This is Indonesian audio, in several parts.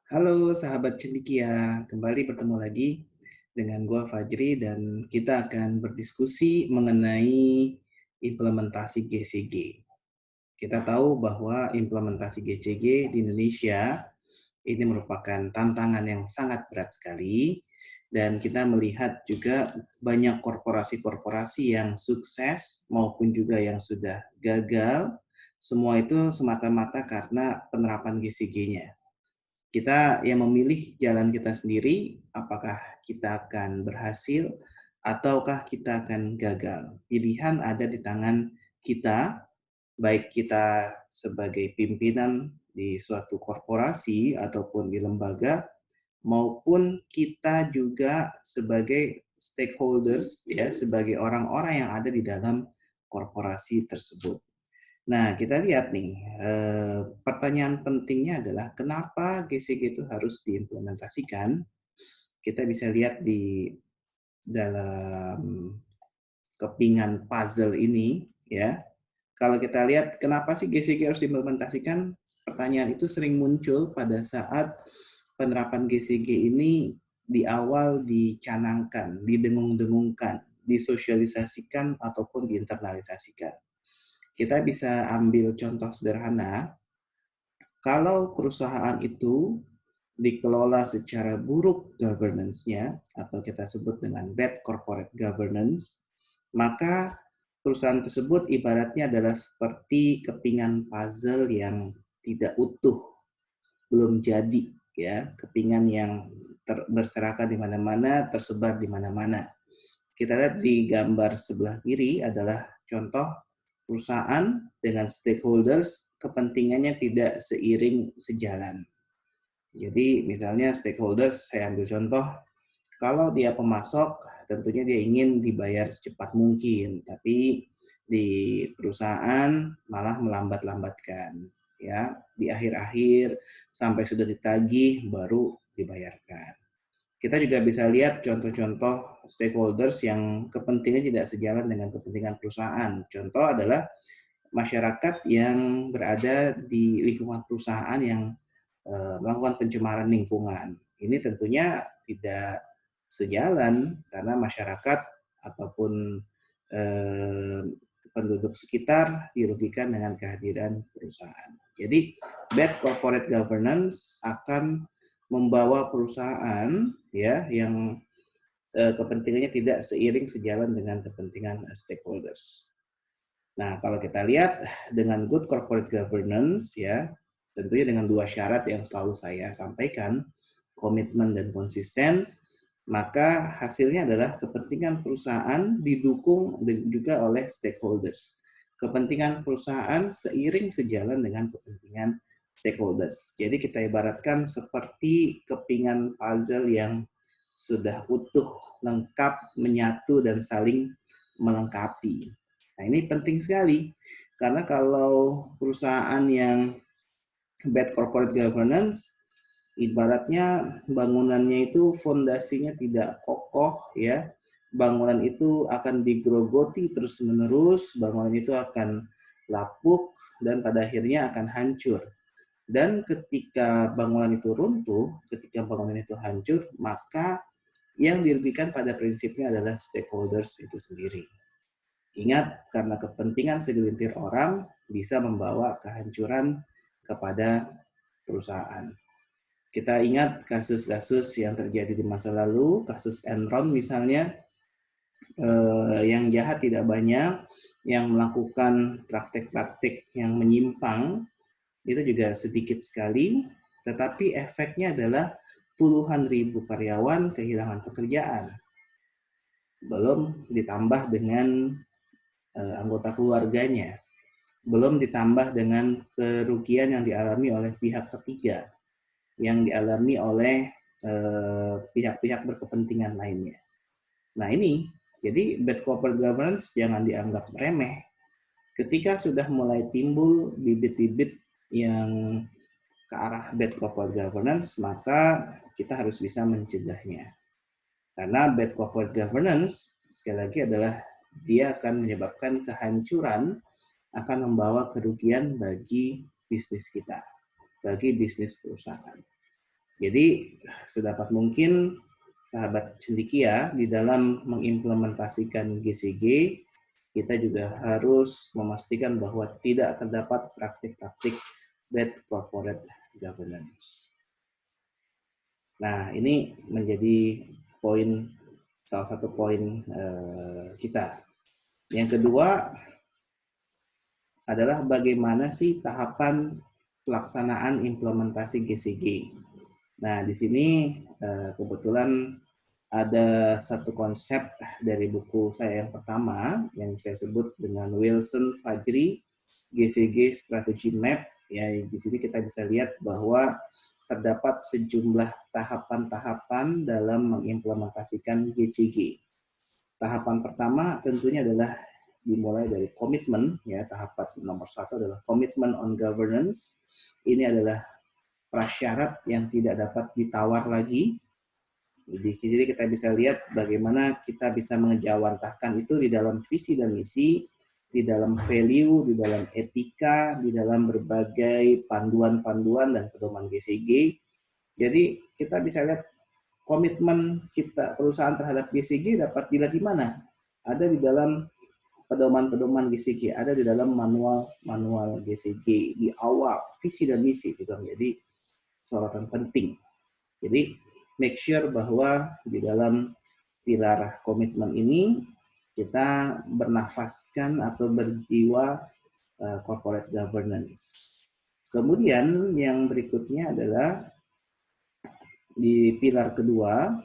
Halo sahabat cendikia, kembali bertemu lagi dengan gua Fajri dan kita akan berdiskusi mengenai implementasi GCG. Kita tahu bahwa implementasi GCG di Indonesia ini merupakan tantangan yang sangat berat sekali dan kita melihat juga banyak korporasi-korporasi yang sukses maupun juga yang sudah gagal. Semua itu semata-mata karena penerapan GCG-nya. Kita yang memilih jalan kita sendiri, apakah kita akan berhasil ataukah kita akan gagal. Pilihan ada di tangan kita, baik kita sebagai pimpinan di suatu korporasi ataupun di lembaga, maupun kita juga sebagai stakeholders, ya, sebagai orang-orang yang ada di dalam korporasi tersebut. Nah, kita lihat nih, pertanyaan pentingnya adalah kenapa GCG itu harus diimplementasikan? Kita bisa lihat di dalam kepingan puzzle ini, ya. Kalau kita lihat kenapa sih GCG harus diimplementasikan? Pertanyaan itu sering muncul pada saat penerapan GCG ini di awal dicanangkan, didengung-dengungkan, disosialisasikan ataupun diinternalisasikan. Kita bisa ambil contoh sederhana, kalau perusahaan itu dikelola secara buruk governance-nya, atau kita sebut dengan bad corporate governance, maka perusahaan tersebut ibaratnya adalah seperti kepingan puzzle yang tidak utuh, belum jadi, ya, kepingan yang berserakan di mana-mana, tersebar di mana-mana. Kita lihat di gambar sebelah kiri adalah contoh perusahaan dengan stakeholders kepentingannya tidak seiring sejalan. Jadi misalnya stakeholders, saya ambil contoh, kalau dia pemasok tentunya dia ingin dibayar secepat mungkin, tapi di perusahaan malah melambat-lambatkan, ya, di akhir-akhir sampai sudah ditagih baru dibayarkan. Kita juga bisa lihat contoh-contoh stakeholders yang kepentingannya tidak sejalan dengan kepentingan perusahaan. Contoh adalah masyarakat yang berada di lingkungan perusahaan yang melakukan pencemaran lingkungan. Ini tentunya tidak sejalan karena masyarakat ataupun eh, penduduk sekitar dirugikan dengan kehadiran perusahaan. Jadi bad corporate governance akan membawa perusahaan, ya, yang kepentingannya tidak seiring sejalan dengan kepentingan stakeholders. Nah, kalau kita lihat dengan good corporate governance, ya, tentunya dengan dua syarat yang selalu saya sampaikan, komitmen dan konsisten, maka hasilnya adalah kepentingan perusahaan didukung juga oleh stakeholders. Kepentingan perusahaan seiring sejalan dengan kepentingan stakeholders. Jadi kita ibaratkan seperti kepingan puzzle yang sudah utuh, lengkap, menyatu, dan saling melengkapi. Nah, ini penting sekali, karena kalau perusahaan yang bad corporate governance, ibaratnya bangunannya itu fondasinya tidak kokoh, ya. Bangunan itu akan digerogoti terus-menerus, bangunan itu akan lapuk dan pada akhirnya akan hancur. Dan ketika bangunan itu runtuh, ketika bangunan itu hancur, maka yang dirugikan pada prinsipnya adalah stakeholders itu sendiri. Ingat, karena kepentingan segelintir orang bisa membawa kehancuran kepada perusahaan. Kita ingat kasus-kasus yang terjadi di masa lalu, kasus Enron misalnya, yang jahat tidak banyak, yang melakukan praktik-praktik yang menyimpang, itu juga sedikit sekali, tetapi efeknya adalah puluhan ribu karyawan kehilangan pekerjaan. Belum ditambah dengan anggota keluarganya. Belum ditambah dengan kerugian yang dialami oleh pihak ketiga, yang dialami oleh pihak-pihak berkepentingan lainnya. Nah ini, jadi bad corporate governance jangan dianggap remeh. Ketika sudah mulai timbul bibit-bibit yang ke arah bad corporate governance, maka kita harus bisa mencegahnya. Karena bad corporate governance, sekali lagi, adalah dia akan menyebabkan kehancuran, akan membawa kerugian bagi bisnis kita, bagi bisnis perusahaan. Jadi sedapat mungkin sahabat cendekia di dalam mengimplementasikan GCG, kita juga harus memastikan bahwa tidak terdapat praktik-praktik bad corporate governance. Nah, ini menjadi salah satu poin kita. Yang kedua adalah bagaimana sih tahapan pelaksanaan implementasi GCG. Nah, di sini kebetulan ada satu konsep dari buku saya yang pertama yang saya sebut dengan Wilson Fajri GCG Strategy Map. Ya, di sini kita bisa lihat bahwa terdapat sejumlah tahapan-tahapan dalam mengimplementasikan GCG. Tahapan pertama tentunya adalah dimulai dari komitmen, ya. Tahapan nomor 1 adalah komitmen on governance. Ini adalah prasyarat yang tidak dapat ditawar lagi. Di sini kita bisa lihat bagaimana kita bisa mengejawantahkan itu di dalam visi dan misi, di dalam value, di dalam etika, di dalam berbagai panduan-panduan dan pedoman GCG. Jadi kita bisa lihat komitmen kita perusahaan terhadap GCG dapat dilihat di mana? Ada di dalam pedoman-pedoman GCG, ada di dalam manual GCG di awal visi dan misi itu menjadi sorotan penting. Jadi make sure bahwa di dalam pilar komitmen ini kita bernafaskan atau berjiwa corporate governance. Kemudian yang berikutnya adalah di pilar kedua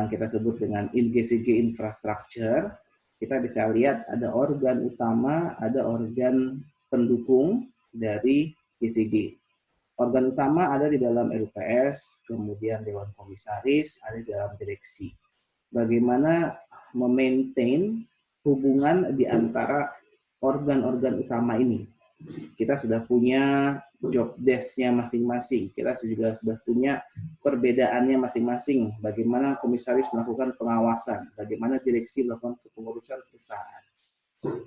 kita sebut dengan GCG infrastructure. Kita bisa lihat ada organ utama, ada organ pendukung dari GCG. Organ utama ada di dalam LPS, kemudian Dewan Komisaris, ada di dalam direksi. Bagaimana memaintain hubungan di antara organ-organ utama ini. Kita sudah punya job desk-nya masing-masing. Kita juga sudah punya perbedaannya masing-masing. Bagaimana komisaris melakukan pengawasan, bagaimana direksi melakukan kepengurusan perusahaan.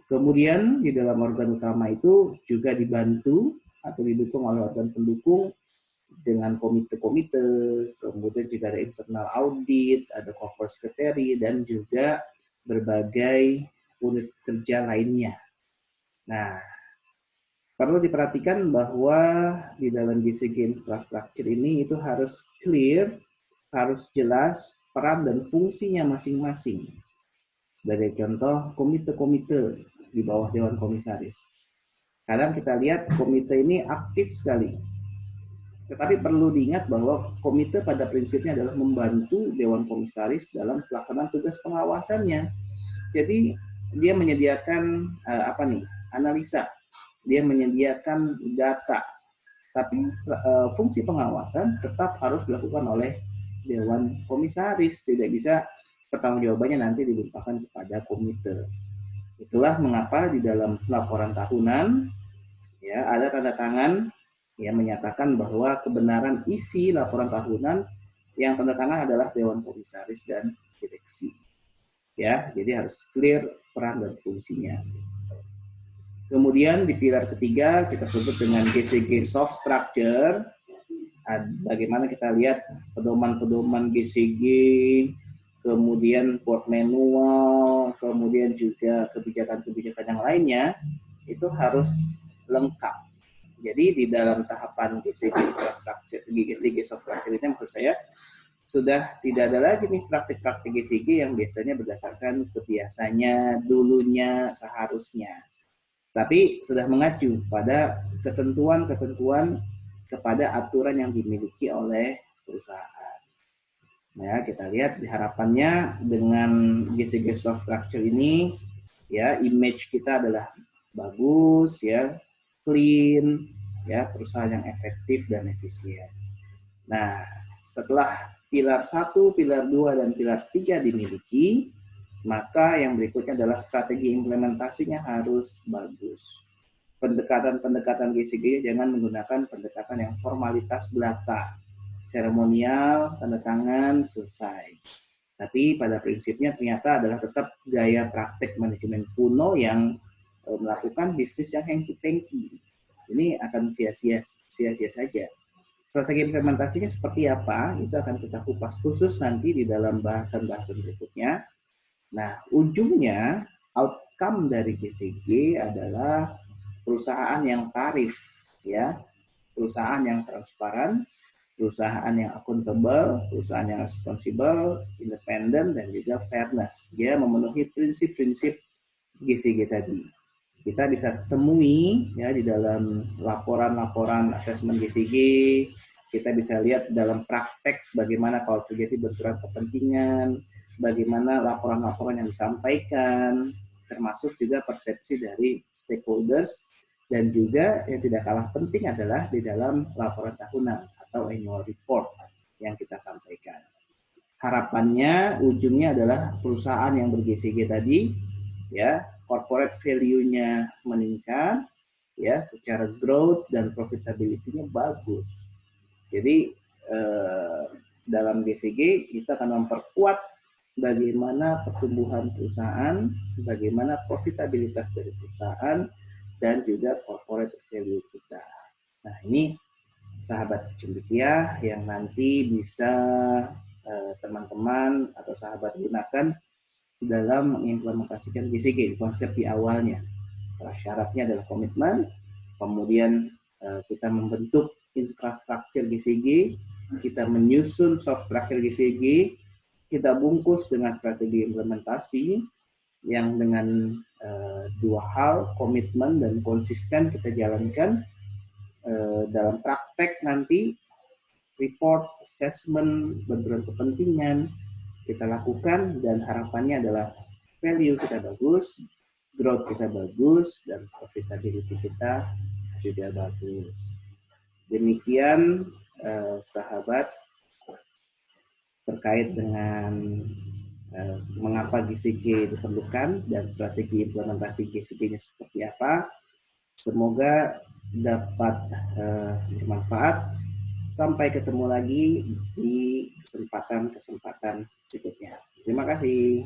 Kemudian di dalam organ utama itu juga dibantu atau didukung oleh organ pendukung dengan komite-komite, kemudian juga ada internal audit, ada corporate secretary, dan juga berbagai unit kerja lainnya. Nah, perlu diperhatikan bahwa di dalam GCG infrastructure ini itu harus clear, harus jelas peran dan fungsinya masing-masing. Sebagai contoh, komite-komite di bawah Dewan Komisaris. Kadang kita lihat komite ini aktif sekali. Tetapi perlu diingat bahwa komite pada prinsipnya adalah membantu Dewan Komisaris dalam pelaksanaan tugas pengawasannya. Jadi dia menyediakan analisa, dia menyediakan data, tapi fungsi pengawasan tetap harus dilakukan oleh Dewan Komisaris, tidak bisa pertanggungjawabannya nanti dilimpahkan kepada komite. Itulah mengapa di dalam laporan tahunan ya ada tanda tangan yang menyatakan bahwa kebenaran isi laporan tahunan yang tanda tangan adalah Dewan Komisaris dan direksi. Ya, jadi harus clear peran dan fungsinya. Kemudian di pilar ketiga kita sebut dengan GCG soft structure. Bagaimana kita lihat pedoman-pedoman GCG, kemudian board manual, kemudian juga kebijakan-kebijakan yang lainnya itu harus lengkap. Jadi di dalam tahapan GCG infrastructure, GCG soft structure ini menurut saya sudah tidak ada lagi nih praktik-praktik GCG yang biasanya berdasarkan kebiasaannya, dulunya, seharusnya. Tapi sudah mengacu pada ketentuan-ketentuan kepada aturan yang dimiliki oleh perusahaan. Ya, kita lihat harapannya dengan GCG soft structure ini, ya image kita adalah bagus, ya clean, ya perusahaan yang efektif dan efisien. Nah, setelah pilar 1, pilar 2, dan pilar 3 dimiliki, maka yang berikutnya adalah strategi implementasinya harus bagus. Pendekatan-pendekatan GCG jangan menggunakan pendekatan yang formalitas belaka, seremonial, tanda tangan, selesai. Tapi pada prinsipnya ternyata adalah tetap gaya praktek manajemen kuno yang melakukan bisnis yang hengki-pengki. Ini akan sia-sia saja. Strategi implementasinya seperti apa, itu akan kita kupas khusus nanti di dalam bahasan-bahasan berikutnya. Nah, ujungnya, outcome dari GCG adalah perusahaan yang tarif, ya, perusahaan yang transparan, perusahaan yang akuntabel, perusahaan yang responsibel, independen, dan juga fairness. Dia memenuhi prinsip-prinsip GCG tadi. Kita bisa temui ya di dalam laporan-laporan asesmen GCG. Kita bisa lihat dalam praktek bagaimana kalau terjadi benturan kepentingan, bagaimana laporan-laporan yang disampaikan, termasuk juga persepsi dari stakeholders, dan juga yang tidak kalah penting adalah di dalam laporan tahunan atau annual report yang kita sampaikan. Harapannya ujungnya adalah perusahaan yang ber-GCG tadi, ya, corporate value-nya meningkat, ya, secara growth dan profitability-nya bagus. Jadi dalam GCG kita akan memperkuat bagaimana pertumbuhan perusahaan, bagaimana profitabilitas dari perusahaan, dan juga corporate value kita. Nah, ini sahabat cendekia yang nanti bisa teman-teman atau sahabat gunakan dalam mengimplementasikan GCG, konsep di awalnya. Syaratnya adalah komitmen, kemudian kita membentuk infrastruktur GCG, kita menyusun soft structure GCG, kita bungkus dengan strategi implementasi yang dengan dua hal, komitmen dan konsisten kita jalankan dalam praktek nanti, report, assessment, benturan kepentingan kita lakukan, dan harapannya adalah value kita bagus, growth kita bagus, dan profitability kita juga bagus. Demikian sahabat terkait dengan mengapa GCG diperlukan dan strategi implementasi GCG-nya seperti apa. Semoga dapat bermanfaat. Sampai ketemu lagi di kesempatan-kesempatan berikutnya. Terima kasih.